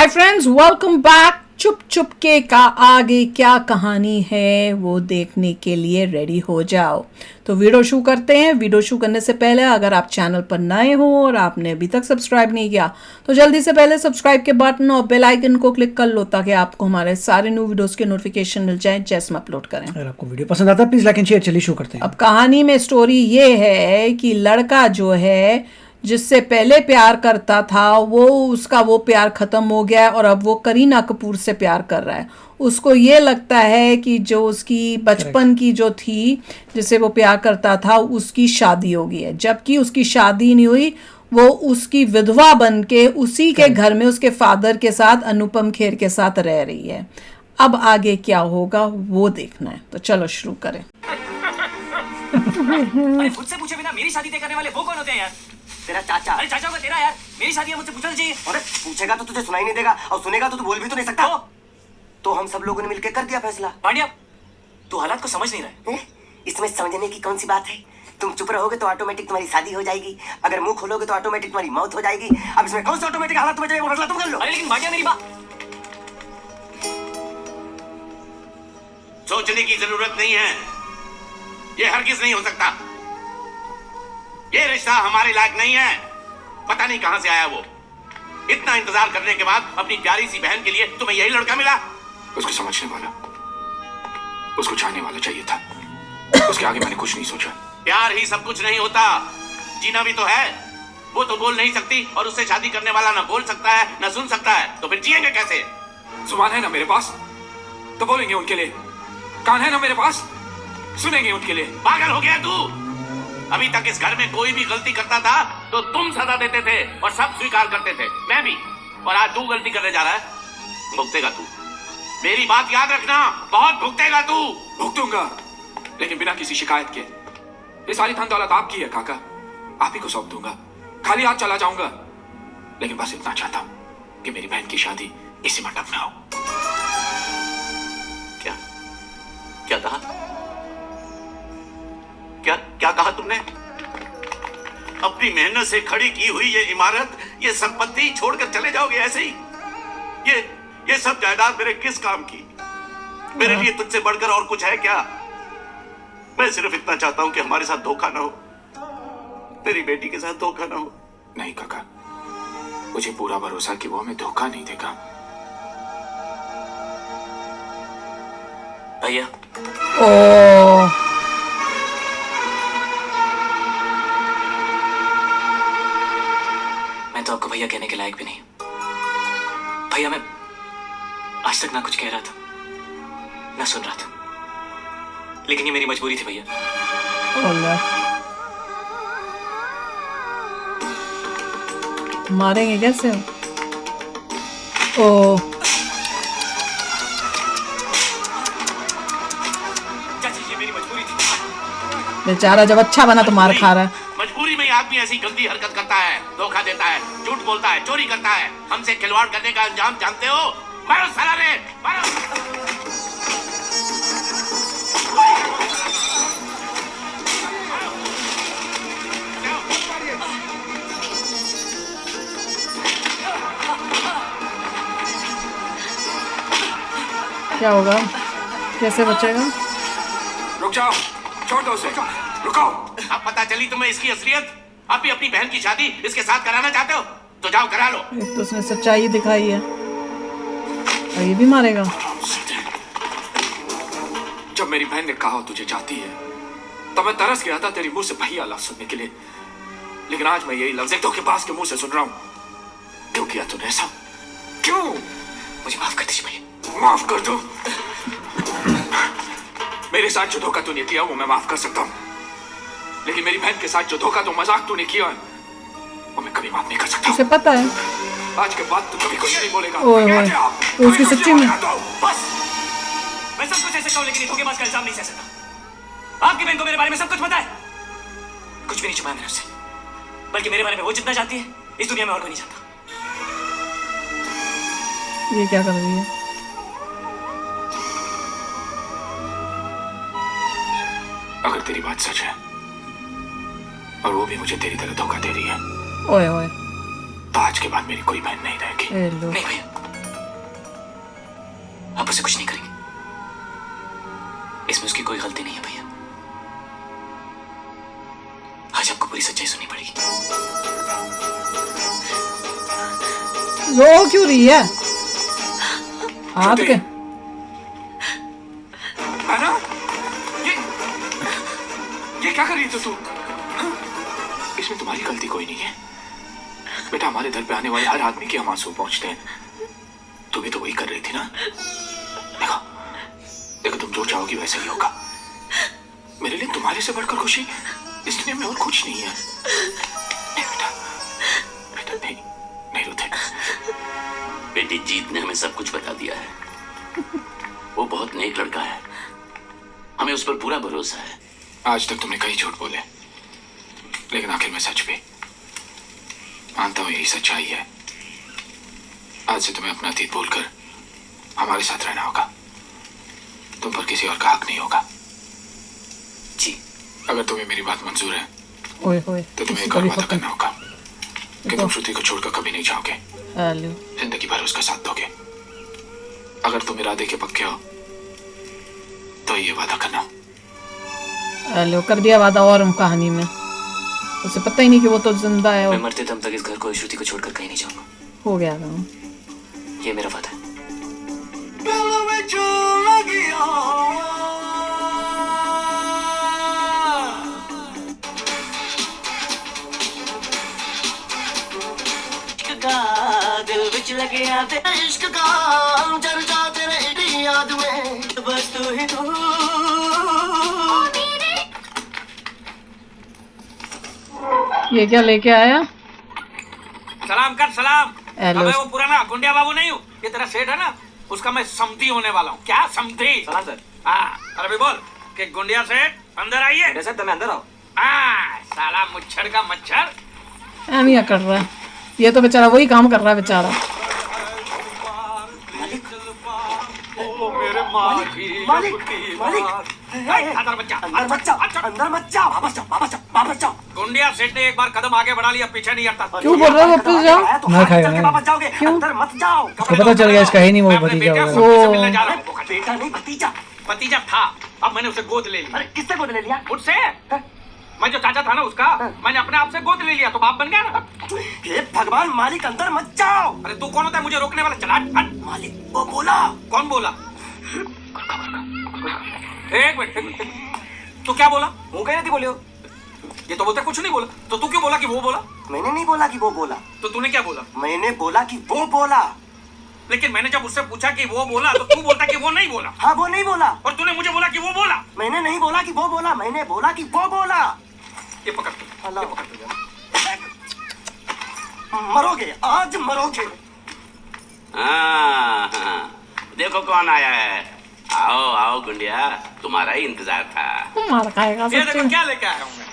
Hi friends, welcome back. चुप चुपके का आगे क्या कहानी है वो देखने के लिए रेडी हो जाओ। तो वीडियो शुरू करते हैं। वीडियो शुरू करने से पहले अगर आप चैनल पर नए हो और आपने अभी तक सब्सक्राइब नहीं किया तो जल्दी से पहले सब्सक्राइब के बटन और बेल आइकन को क्लिक कर लो ताकि आपको हमारे सारे न्यू वीडियोस के नोटिफिकेशन मिल जाएं जैसे हम अपलोड करें। अगर आपको वीडियो पसंद आता है प्लीज लाइक एंड शेयर। चलिए शुरू करते हैं। अब कहानी में स्टोरी ये है कि लड़का जो है जिससे पहले प्यार करता था उसका वो प्यार खत्म हो गया है और अब वो करीना कपूर से प्यार कर रहा है। उसको ये लगता है कि जो उसकी बचपन की जो थी जिससे वो प्यार करता था उसकी शादी हो गई है, जबकि उसकी शादी नहीं हुई। वो उसकी विधवा बन के उसी के घर में उसके फादर के साथ अनुपम खेर के साथ रह रही है। अब आगे क्या होगा वो देखना है, तो चलो शुरू करें। अरे खुद से पूछे बिना मेरी शादी तय करने वाले वो कौन होते हैं यार? तेरा चाचा। अरे चाचा होगा तेरा यार, मेरी शादी है मुझसे पूछना चाहिए। अरे पूछेगा तो तुझे सुनाई नहीं देगा और सुनेगा तो तू बोल भी तो नहीं सकता। तो हम सब लोगों ने मिलकर कर दिया फैसला। पांड्या, तू हालात को समझ नहीं रहा है। इसमें समझने की कौन सी बात है? तुम चुप रहोगे तो ऑटोमेटिक तुम्हारी शादी हो जाएगी, अगर मुंह खोलोगे तो ऑटोमेटिक तुम्हारी मौत हो जाएगी। अब इसमें कौन सा ऑटोमेटिक हालत तुम्हें चाहिए वो फैसला तुम कर लो। अरे लेकिन पांड्या मेरी बात सोचने की जरूरत नहीं है, ये हरगिज नहीं हो सकता। ये रिश्ता हमारे लायक नहीं है। पता नहीं कहां से आया वो। इतना इंतजार करने के बाद अपनी प्यारी सी बहन के लिए तुम्हें यही लड़का मिला। उसको समझने वाला, उसको जानने वाला चाहिए था। उसके आगे मैंने कुछ नहीं सोचा। प्यार ही सब कुछ नहीं होता, जीना भी तो है। वो तो बोल नहीं सकती और उससे शादी करने वाला ना बोल सकता है ना सुन सकता है, तो फिर जिएंगे कैसे? जुबान है ना मेरे पास तो बोलेंगे उनके लिए, कान है ना मेरे पास सुनेंगे उनके लिए। पागल हो गया तू? अभी तक इस घर में कोई भी गलती करता था तो तुम सजा देते थे और सब स्वीकार करते थे, मैं भी। और आज तू गलती करने जा रहा है, भुगतेगा तू। मेरी बात याद रखना, बहुत भुगतेगा तू। भुगतूंगा, लेकिन बिना किसी शिकायत के। ये सारी धन दौलत आपकी है काका, आप ही को सौंप दूंगा। खाली हाथ चला जाऊंगा, लेकिन बस इतना चाहता हूं कि मेरी बहन की शादी इसी मंडप में हो। क्या क्या कहा? क्या कहा तुमने? अपनी मेहनत से खड़ी की हुई ये इमारत, ये संपत्ति छोड़कर चले जाओगे ऐसे ही? ये सब जायदाद मेरे किस काम की? मेरे लिए तुझसे बढ़कर और कुछ है क्या? मैं सिर्फ इतना चाहता हूं कि हमारे साथ धोखा ना हो, तेरी बेटी के साथ धोखा ना हो। नहीं काका, मुझे पूरा भरोसा कि वो हमें धोखा नहीं देगा। भैया ओ मैं तो आपको भैया कहने के लायक भी नहीं। भैया मैं आज तक ना कुछ कह रहा था ना सुन रहा था, लेकिन ये मेरी मजबूरी थी भैया। मारेंगे कैसे हो? ओ चाची ये मेरी मजबूरी थी। बेचारा जब अच्छा बना तो मार खा रहा है। मजबूरी में आदमी ऐसी गंदी हरकत करता है, धोखा देता है, झूठ बोलता है, चोरी करता है। हमसे खिलवाड़ करने का अंजाम जानते हो? मारो साला रे, मारो। क्या होगा? कैसे बचेगा? रुक जाओ, छोड़ दो उसे, रुको। अब पता चली तुम्हें इसकी असलियत। आप भी अपनी बहन की शादी इसके साथ कराना चाहते हो तो जाओ करा लो। एक तो उसने सच्चाई दिखाई है और ये भी मारेगा। जब मेरी बहन ने कहा तुझे चाहती है तब मैं तरस गया था तेरी मुंह से भैया लफ्ज सुनने के लिए, लेकिन आज मैं यही लफ्ज एक धोखेबाज के मुंह से सुन रहा हूं। क्यों किया तूने ऐसा? क्यों? मुझे माफ कर दीजिए भैया। माफ कर दो। मेरे साथ जो धोखा तूने किया वो मैं माफ कर सकता हूं, लेकिन मेरी बहन के साथ जो धोखा तो मजाक तूने किया है वो मैं कभी माफ नहीं कर सकता। उसे पता है। आज के बाद तू कभी कुछ नहीं बोलेगा। ओए ओए, तो उसकी सच्ची में बस मैं सब कुछ ऐसे कहूं, लेकिन ये धोखेबाज का इल्जाम नहीं सह सकता। आपकी बहन को मेरे बारे में सब कुछ पता है, कुछ भी नहीं छुपाया मैंने उससे। बल्कि मेरे बारे में वो जितना जानती है इस दुनिया में और कोई नहीं जानता। ये क्या कर रही है? अगर तेरी बात सच है और वो भी मुझे तेरी तरह धोखा दे रही है ओए ओए, तो आज के बाद मेरी कोई बहन नहीं रहेगी। ए लो। नहीं भैया, आप उसे कुछ नहीं करेंगे। इसमें उसकी कोई गलती नहीं है भैया। आज आपको पूरी सच्चाई सुननी पड़ेगी। रो क्यों रही है? हाथ के है ना? ये क्या कर रही थी तू? हाँ? इसमें तुम्हारी गलती कोई नहीं है बेटा। हमारे दर पे आने वाले हर आदमी के हम आंसू पहुंचते हैं। तू भी तो वही कर रही थी ना? देखो देखो, तुम जो चाहोगी वैसा ही होगा। मेरे लिए तुम्हारे से बढ़कर खुशी इस दुनिया में और कुछ नहीं है। नहीं बेटा, बेटा नहीं, नहीं रोते। बेटी जीत ने हमें सब कुछ बता दिया है। वो बहुत नेक लड़का है, हमें उस पर पूरा भरोसा है। आज तक तुमने कई झूठ बोले, लेकिन आखिर में सच भी मानता हूं, यही सच्चाई है। आज से तुम्हें अपना अतीत भूलकर हमारे साथ रहना होगा। तुम पर किसी और का हक नहीं होगा। जी। अगर तुम्हें मेरी बात मंजूर है ओए होए तो तुम्हें एक और वादा करना होगा कि तुम श्रुति को छोड़कर कभी नहीं जाओगे। हेलो जिंदगी भर उसका साथ दोगे। अगर तुम इरादे के पक्के हो तो ये वादा करना। हेलो कर दिया वादा। और कहानी में उसे पता ही नहीं कि वो तो जिंदा है। मैं और मरते दम तक इस घर को, श्रुति को छोड़कर कहीं नहीं जाऊंगा। हो गया था। ये मेरा वादा है। दिल विच लगे आते इश्क का जल जा तेरे इडी याद में बस तू ही तू। ये क्या लेके आया? सलाम कर सलाम। हेलो। मैं वो पुराना गुंडिया बाबू नहीं हूँ। ये तेरा सेठ है ना, उसका मैं समधी होने वाला हूँ। क्या समधी? सलाम सर। हाँ, अरे भी बोल कि गुंडिया सेठ अंदर आइए। सर तुम अंदर आओ। हाँ, साला मुच्छर का मच्छर। नहीं कर रहा है ये तो बेचारा, वही काम कर रहा है बेचारा। मेरे माँ की मालिक, मालिक। अंदर बच्चा, अंदर मत जाओ, अंदर मत जाओ, वापस जाओ, वापस जाओ, वापस जाओ। गुंडिया सेठ ने एक बार कदम आगे बढ़ा लिया, पीछे नहीं हटता। क्यों बोल रहे हो वापस जाओ? तो ना हाथ खाएगा चल के ना। वापस जाओगे। अंदर मत जाओ। उसको पता चल गया इसका है नहीं वो मैं अपने भतीजा बेटे होगा। समधी से मिलने जा रहा हूँ। बेटा नहीं भतीजा। भतीजा था, अब मैंने उसे गोद ले लिया। अरे किससे गोद ले लिया? मुझसे? मैं जो चाचा था ना उसका, मैंने अपने आप से गोद ले लिया तो बाप बन गया ना। हे भगवान, मालिक अंदर मत जाओ। अरे तू कौन होता है मुझे रोकने वाला? चला हट। मालिक वो बोला। कौन बोला? एक मिनट, तू क्या बोला? मुंह कह रही बोले हो? ये तो बोलते कुछ नहीं बोला, तो तू क्यों बोला कि वो बोला? मैंने नहीं बोला कि वो बोला। तो तूने क्या बोला? मैंने बोला कि वो बोला। लेकिन मैंने जब उससे पूछा कि वो बोला तो तू बोलता कि वो नहीं बोला। हाँ वो नहीं बोला। और तूने मुझे बोला कि वो बोला। मैंने नहीं बोला कि वो बोला, मैंने बोला कि वो बोला। ये पकड़ तू, अल्लाह। ये पकड़ तू। मरोगे, आज मरोगे। हाँ, देखो कौन आया है। आओ आओ गुंडिया, तुम्हारा ही इंतजार था। मार खाएगा ये सच्ची देखो में। क्या लेके आया हूँ मैं।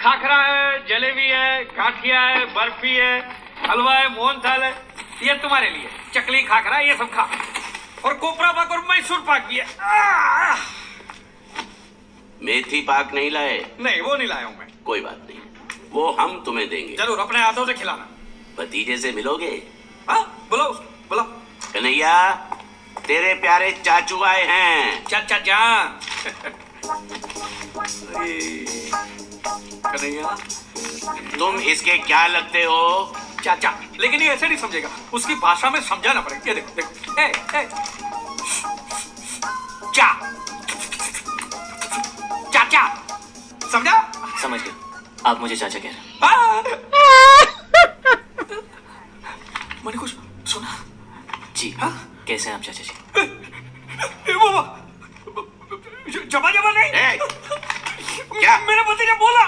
खाखरा है, जलेबी है, गाठिया है, बर्फी है, हलवा है, मोहनथाल है। ये तुम्हारे लिए चकली खाखरा, ये सब खा। और कोपरा पाक और मैसूर पाक भी है। मेथी पाक नहीं लाए? नहीं वो नहीं लाया हूँ मैं। कोई बात नहीं, वो हम तुम्हें देंगे। जरूर अपने हाथों से खिलाना। भतीजे से मिलोगे? हाँ बुलाओ उसको, बुलाओ। कन्हैया, तेरे प्यारे चाचू आए हैं। चाचा जान। कन्हैया, तुम इसके क्या लगते हो? चाचा। लेकिन ये ऐसे नहीं समझेगा, उसकी भाषा में समझाना पड़ेगा। ये देखो देखो, ए, ए। चा चाचा, समझा? समझ गया, आप मुझे चाचा कह रहे हैं। हाँ। मैंने कुछ सुना? जी। हाँ? कैसे हैं आप चाचा जी? वो जमा जमा नहीं। ए, क्या? मेरा भतीजा बोला।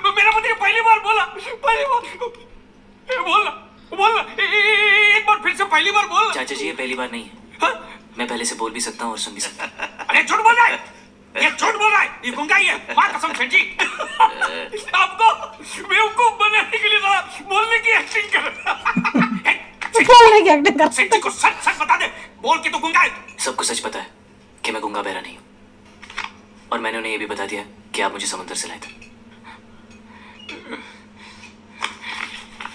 मेरा भतीजा पहली बार बोला, पहली बार बोलना बोलना। एक बार फिर से पहली बार बोल। चाचा जी ये पहली बार नहीं है। हाँ? मैं पहले से बोल भी सकता हूँ और सुन भी सकता हूँ। अरे झूठ बोल रहा है, ये झूठ बोल रहा है, ये गुंगा ही है। माँ कसम सेठ जी। आपको बेवकूफ बनाने के लिए जरा बोलने की एक्टिंग कर। बोलने की एक्टिंग कर। सेठ जी को सच सच बता दे, बोल के तो गुंगा है। सबको सच पता है कि मैं गूंगा बहरा नहीं हूँ, और मैंने उन्हें ये भी बता दिया कि आप मुझे समुद्र से लाए थे।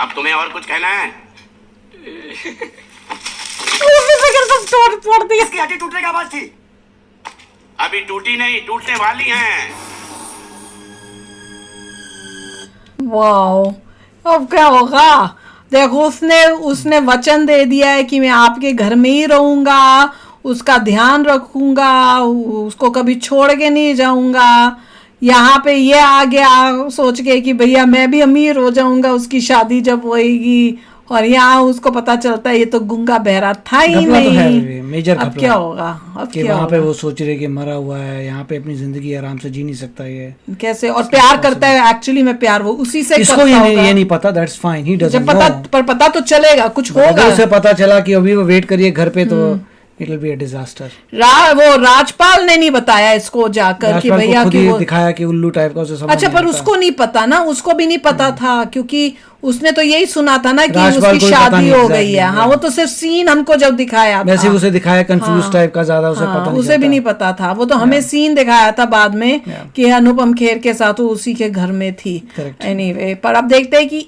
अब तुम्हें और कुछ कहना है? वो भी फिक्र सब तोड़ फोड़ दिया। इसकी हड्डी टूटने की आवाज थी। अभी टूटी नहीं, टूटने वाली हैं। वाओ, अब क्या होगा? देखो उसने वचन दे दिया है कि मैं आपके घर में ही रहूंगा, उसका ध्यान रखूंगा, उसको कभी छोड़ के नहीं जाऊंगा। यहाँ पे ये आ गया सोच के कि भैया मैं भी अमीर हो जाऊंगा उसकी शादी जब होएगी, और यहाँ उसको पता चलता है ये तो गूंगा बहरा था ही घपला तो है, नहीं। मेजर अब घपला। क्या होगा? अब कि क्या वहाँ पे होगा? वो सोच रहे कि मरा हुआ है, यहाँ पे अपनी जिंदगी आराम से जी नहीं सकता ये। कैसे? और प्यार करता है एक्चुअली में, प्यार वो उसी से इसको करता होगा। ये नहीं पता, दैट्स फाइन, ही डजंट जब पता, नो। पर पता तो चलेगा, कुछ होगा। अगर उसे पता चला कि अभी वो वेट करिए घर पे, तो it will be a disaster. वो राजपाल ने नहीं बताया इसको जाकर कि भैया खुद कि ही वो दिखाया कि उल्लू टाइप का, उसे समझ अच्छा, नहीं पर आता। उसको नहीं पता ना, उसको भी नहीं पता था, क्योंकि उसने तो यही सुना था ना कि राजपाल उसकी को भी पता शादी नहीं हो गई exactly, है। हाँ, वो तो सिर्फ सीन हमको जब दिखाया था, वैसे उसे दिखाया कंफ्यूज टाइप का, ज्यादा उसे हाँ, पता नहीं उसे भी नहीं पता था। वो तो हमें सीन दिखाया था बाद में कि अनुपम खेर के साथ वो उसी के घर में थी। Correct. एनीवे, पर अब देखते हैं कि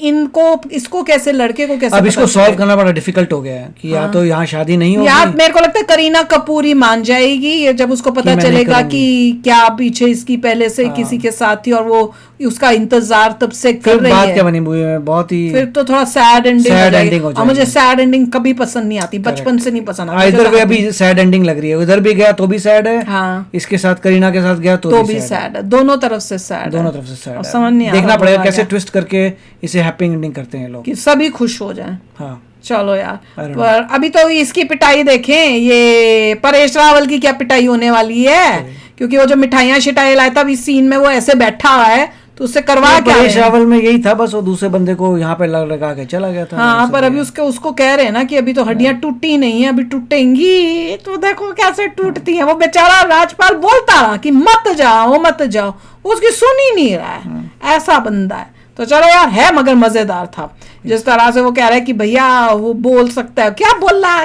इसको कैसे, लड़के को कैसे अब पता इसको सॉल्व चलेगा। करना बड़ा डिफिकल्ट हो गया है कि या तो यहाँ शादी नहीं यार होगी। मेरे को लगता है करीना कपूर ही मान जाएगी ये, जब उसको पता मैं नहीं चलेगा करूंगी। कि क्या पीछे इसकी पहले से किसी के साथ थी, और वो उसका इंतजार तब से कर फिर रही बात है। क्या बनी मूवी में, बहुत ही फिर तो थोड़ा सैड एंडिंग Sad हो जाएगी। ending हो और मुझे जाएगी। सैड एंडिंग कभी पसंद नहीं आती, बचपन से नहीं पसंद आती। इधर भी अभी सैड एंडिंग लग रही है, उधर भी गया तो भी सैड है, हाँ। इसके साथ करीना के साथ गया तो भी sad है। सैड है, दोनों तरफ से सैड दोनों है। तरफ से सैड अब है। समझ नहीं आ देखना रहा पड़ेगा बुरा कैसे क्या। ट्विस्ट करके इसे हैप्पी एंडिंग करते हैं लोग। कि सभी खुश हो जाएं। हाँ, चलो यार, I don't पर अभी तो इसकी पिटाई देखें, ये परेश रावल की क्या पिटाई होने वाली है, क्योंकि वो जो मिठाइयाँ शिटाई लाया था, अभी सीन में वो ऐसे बैठा हुआ है, तो उससे करवा क्या रहे परेश हैं? रावल में यही था, बस वो दूसरे बंदे को यहाँ पे लगा के चला गया था। हाँ, उससे पर अभी ये- उसको कह रहे हैं ना कि अभी तो हड्डियां टूटी नहीं है, अभी टूटेंगी। तो देखो कैसे टूटती हैं। वो बेचारा राजपाल बोलता रहा कि मत जाओ मत जाओ, उसकी सुन ही नहीं रहा है, ऐसा बंदा है। तो चलो यार, है मगर मजेदार था जिस तरह से वो कह रहा है कि भैया वो बोल सकता है। क्या बोला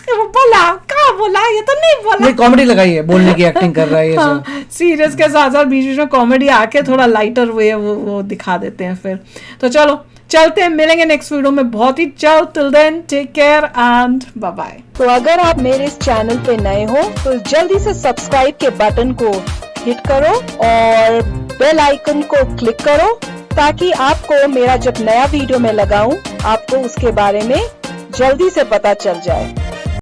वो बोला, क्या बोला, ये तो नहीं बोला। नहीं, कॉमेडी लगाई है, बोलने की एक्टिंग कर रहा है ये सब। सीरियस के साथ साथ बीच बीच में कॉमेडी आके थोड़ा लाइटर वे वो दिखा देते हैं फिर। तो चलो चलते हैं, मिलेंगे नेक्स्ट वीडियो में बहुत ही जल्द। Till then take care and bye bye. तो अगर आप मेरे इस चैनल पे नए हो तो जल्दी से सब्सक्राइब के बटन को हिट करो और बेल आइकन को क्लिक करो, ताकि आपको मेरा जब नया वीडियो मैं लगाऊं आपको उसके बारे में जल्दी से पता चल जाए।